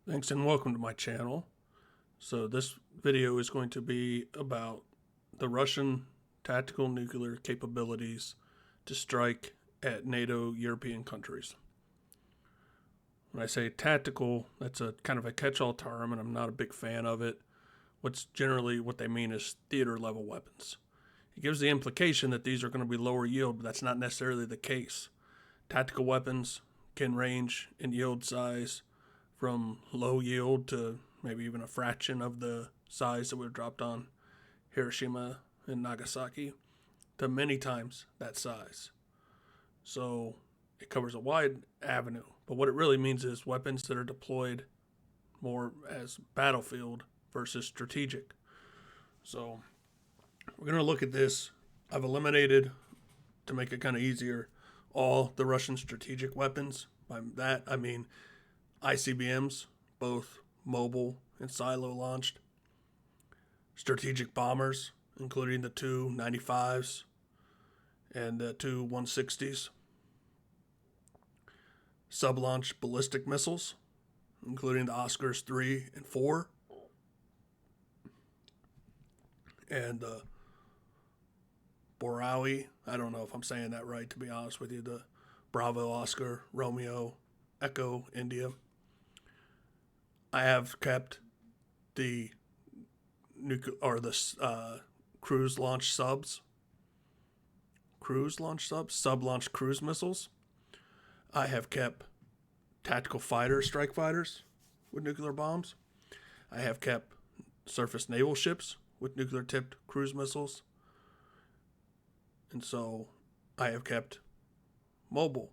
Thanks and welcome to my channel. So this video is going to be about the Russian tactical nuclear capabilities to strike at NATO European countries. When I say tactical, that's a kind of a catch-all term and I'm not a big fan of it. What they mean is theater level weapons. It gives the implication that these are going to be lower yield, but that's not necessarily the case. Tactical weapons can range in yield size from low yield to maybe even a fraction of the size that we dropped on Hiroshima and Nagasaki to many times that size. So it covers a wide avenue. But what it really means is weapons that are deployed more as battlefield versus strategic. So we're going to look at this. I've eliminated, to make it kind of easier, all the Russian strategic weapons. By that, I mean ICBMs, both mobile and silo launched, strategic bombers, including the two 95s and the two 160s, sub-launch ballistic missiles, including the Oscars 3 and 4, and the Borawi, I don't know if I'm saying that right, to be honest with you, the Bravo, Oscar, Romeo, Echo, India. I have kept the cruise launch subs, sub-launch cruise missiles. I have kept tactical fighters, strike fighters with nuclear bombs. I have kept surface naval ships with nuclear-tipped cruise missiles. And so I have kept mobile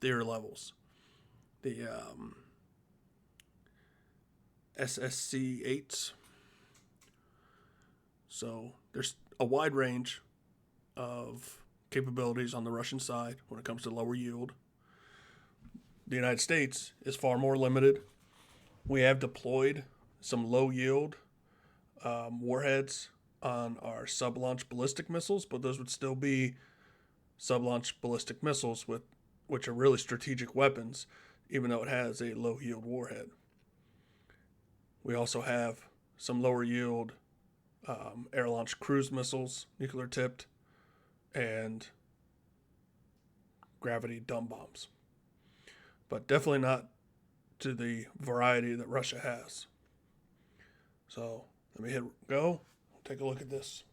theater levels. The SSC-8s. So there's a wide range of capabilities on the Russian side when it comes to lower yield. The United States is far more limited. We have deployed some low yield warheads on our sub-launch ballistic missiles, but those would still be sub-launch ballistic missiles which are really strategic weapons, even though it has a low yield warhead. We also have some lower yield air-launched cruise missiles, nuclear-tipped, and gravity dumb bombs. But definitely not to the variety that Russia has. So let me hit go. Take a look at this.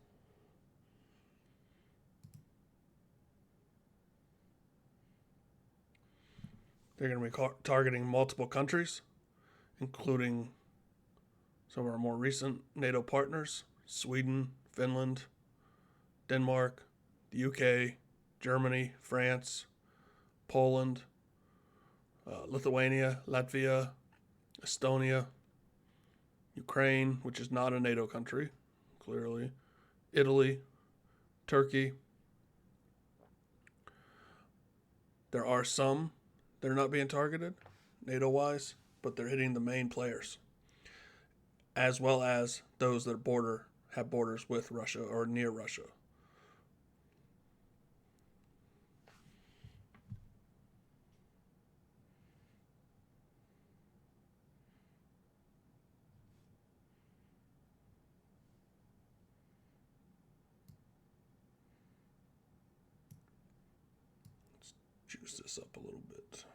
They're going to be targeting multiple countries, including some of our more recent NATO partners: Sweden, Finland, Denmark, the UK, Germany, France, Poland, Lithuania, Latvia, Estonia, Ukraine, which is not a NATO country, clearly, Italy, Turkey. There are some that are not being targeted NATO-wise, but they're hitting the main players, as well as those that have borders with Russia or near Russia. Let's juice this up a little bit.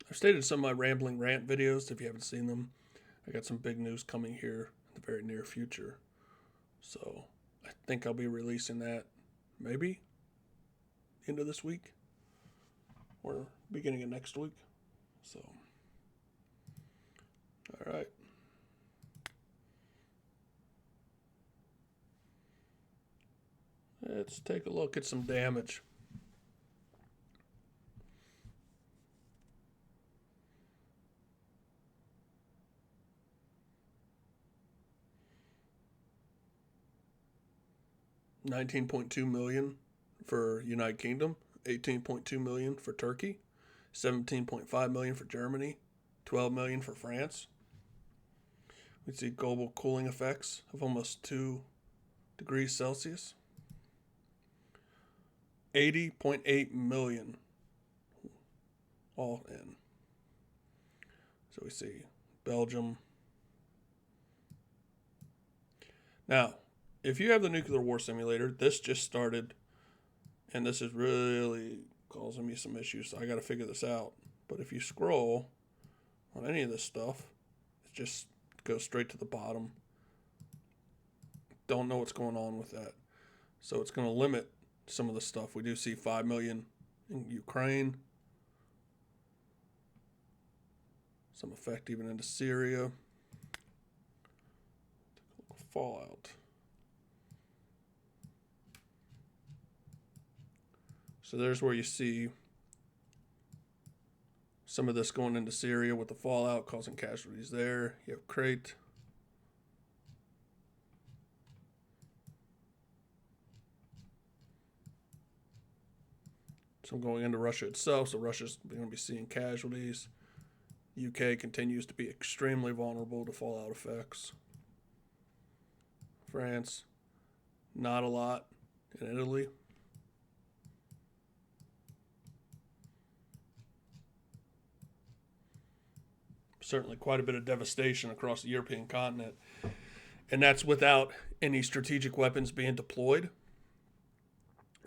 I've stated some of my rambling rant videos. If you haven't seen them, I got some big news coming here in the very near future. So I think I'll be releasing that maybe end of this week or beginning of next week. So, all right. Let's take a look at some damage. $19.2 million for United Kingdom, $18.2 million for Turkey, $17.5 million for Germany, $12 million for France. We see global cooling effects of almost 2 degrees Celsius. 80.8 million all in. So we see Belgium. Now, if you have the nuclear war simulator, this just started, and this is really causing me some issues, so I got to figure this out. But if you scroll on any of this stuff, it just goes straight to the bottom. Don't know what's going on with that. So it's going to limit some of the stuff. We do see 5 million in Ukraine. Some effect even into Syria. Fallout. So there's where you see some of this going into Syria with the fallout causing casualties there. You have Crete. Some going into Russia itself, so Russia's going to be seeing casualties. UK continues to be extremely vulnerable to fallout effects. France, not a lot. In Italy. Certainly quite a bit of devastation across the European continent. And that's without any strategic weapons being deployed.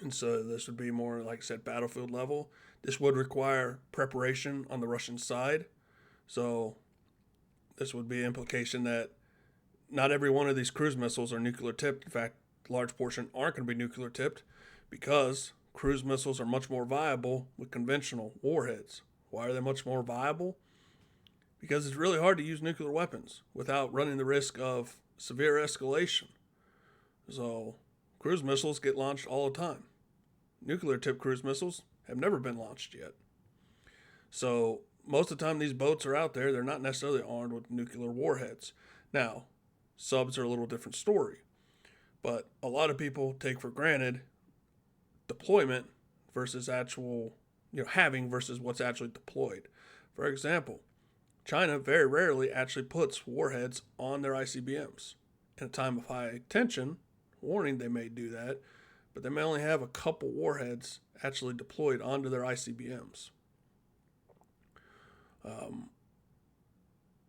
And so this would be more, like I said, battlefield level. This would require preparation on the Russian side. So this would be an implication that not every one of these cruise missiles are nuclear tipped. In fact, a large portion aren't going to be nuclear tipped because cruise missiles are much more viable with conventional warheads. Why are they much more viable? Because it's really hard to use nuclear weapons without running the risk of severe escalation. So cruise missiles get launched all the time. Nuclear-tipped cruise missiles have never been launched yet. So most of the time these boats are out there, they're not necessarily armed with nuclear warheads. Now, subs are a little different story. But a lot of people take for granted deployment versus actual, having versus what's actually deployed. For example, China very rarely actually puts warheads on their ICBMs. In a time of high tension, warning, they may do that, but they may only have a couple warheads actually deployed onto their ICBMs.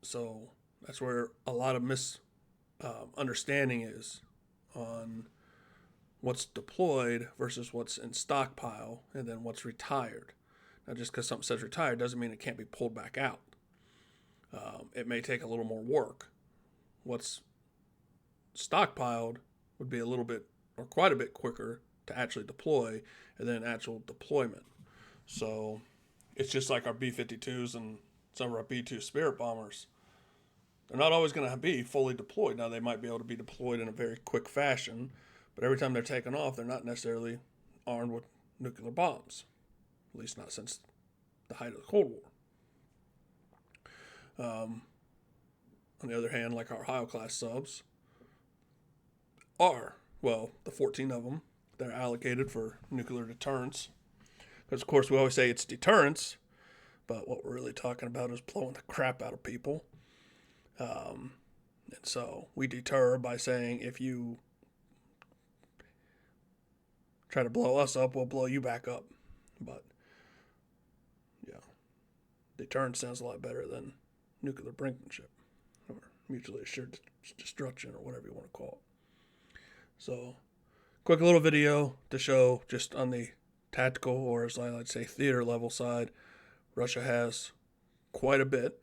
So that's where a lot of misunderstanding is on what's deployed versus what's in stockpile and then what's retired. Now, just because something says retired doesn't mean it can't be pulled back out. It may take a little more work. What's stockpiled would be a little bit or quite a bit quicker to actually deploy and then actual deployment. So it's just like our B-52s and some of our B-2 Spirit bombers. They're not always going to be fully deployed. Now, they might be able to be deployed in a very quick fashion, but every time they're taken off, they're not necessarily armed with nuclear bombs, at least not since the height of the Cold War. On the other hand, like our Ohio-class subs are, well, the 14 of them, they're allocated for nuclear deterrence. Because, of course, we always say it's deterrence, but what we're really talking about is blowing the crap out of people. And so we deter by saying if you try to blow us up, we'll blow you back up. But, yeah, deterrence sounds a lot better than nuclear brinkmanship or mutually assured destruction or whatever you want to call it. So, quick little video to show just on the tactical, or as I like to say, theater level side, Russia has quite a bit.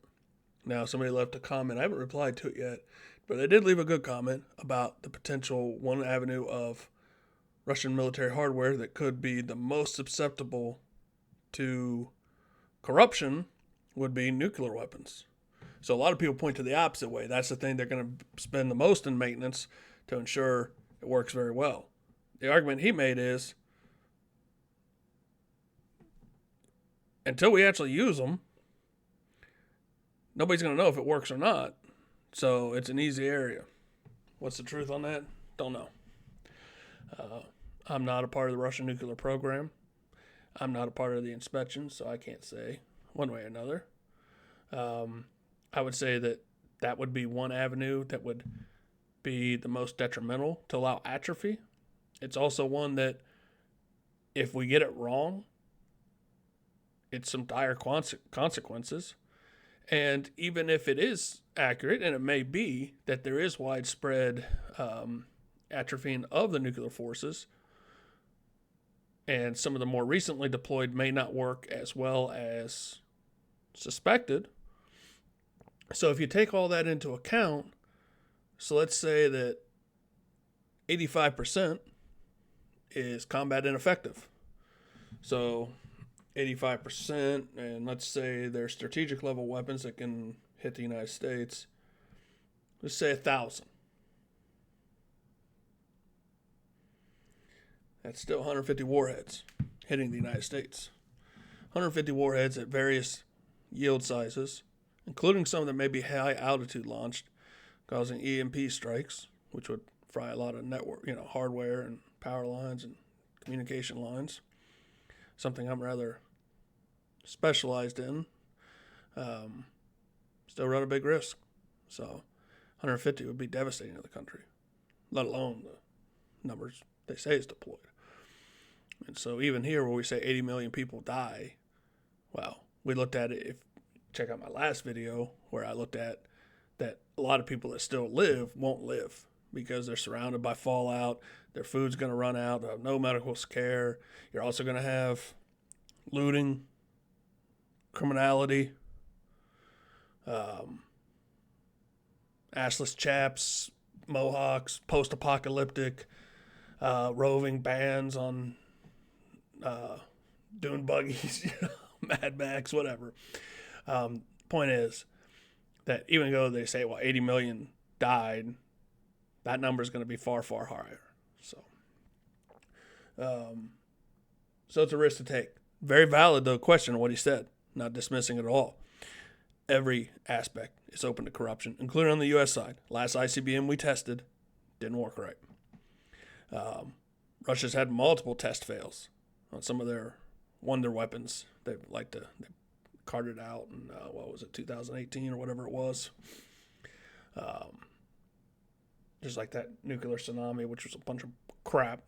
Now, somebody left a comment. I haven't replied to it yet, but they did leave a good comment about the potential one avenue of Russian military hardware that could be the most susceptible to corruption would be nuclear weapons. So a lot of people point to the opposite way. That's the thing they're going to spend the most in maintenance to ensure it works very well. The argument he made is, until we actually use them, nobody's going to know if it works or not. So it's an easy area. What's the truth on that? Don't know. I'm not a part of the Russian nuclear program. I'm not a part of the inspection, so I can't say one way or another. I would say that would be one avenue that would be the most detrimental to allow atrophy. It's also one that, if we get it wrong, it's some dire consequences. And even if it is accurate, and it may be that there is widespread atrophying of the nuclear forces, and some of the more recently deployed may not work as well as suspected. So if you take all that into account, so let's say that 85% is combat ineffective. So 85%, and let's say they're strategic level weapons that can hit the United States. Let's say 1,000. That's still 150 warheads hitting the United States. 150 warheads at various yield sizes, including some that may be high altitude launched, causing EMP strikes, which would fry a lot of network, hardware and power lines and communication lines. Something I'm rather specialized in. Still run a big risk. So 150 would be devastating to the country, let alone the numbers they say is deployed. And so even here where we say 80 million people die, well, we looked at it, if check out my last video where I looked at that a lot of people that still live won't live because they're surrounded by fallout, their food's going to run out, they have no medical care. You're also going to have looting, criminality, assless chaps, mohawks, post-apocalyptic, roving bands on dune buggies, Mad Max, whatever. Point is that even though they say, 80 million died, that number is going to be far, far higher. So it's a risk to take. Very valid, though, question of what he said. Not dismissing it at all. Every aspect is open to corruption, including on the U.S. side. Last ICBM we tested didn't work right. Russia's had multiple test fails on some of their wonder weapons. They carted out in, 2018 or whatever it was. Just like that nuclear tsunami, which was a bunch of crap.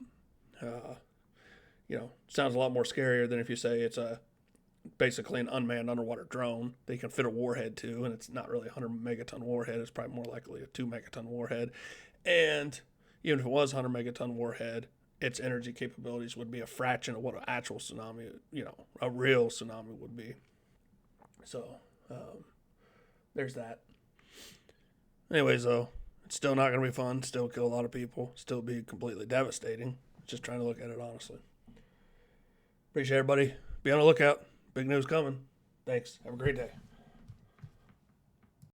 Sounds a lot more scarier than if you say it's basically an unmanned underwater drone they can fit a warhead to, and it's not really a 100 megaton warhead. It's probably more likely a 2 megaton warhead. And even if it was a 100 megaton warhead, its energy capabilities would be a fraction of what an actual tsunami, a real tsunami would be. So there's that. Anyways, though, it's still not going to be fun. Still kill a lot of people. Still be completely devastating. Just trying to look at it honestly. Appreciate everybody. Be on the lookout. Big news coming. Thanks. Have a great day.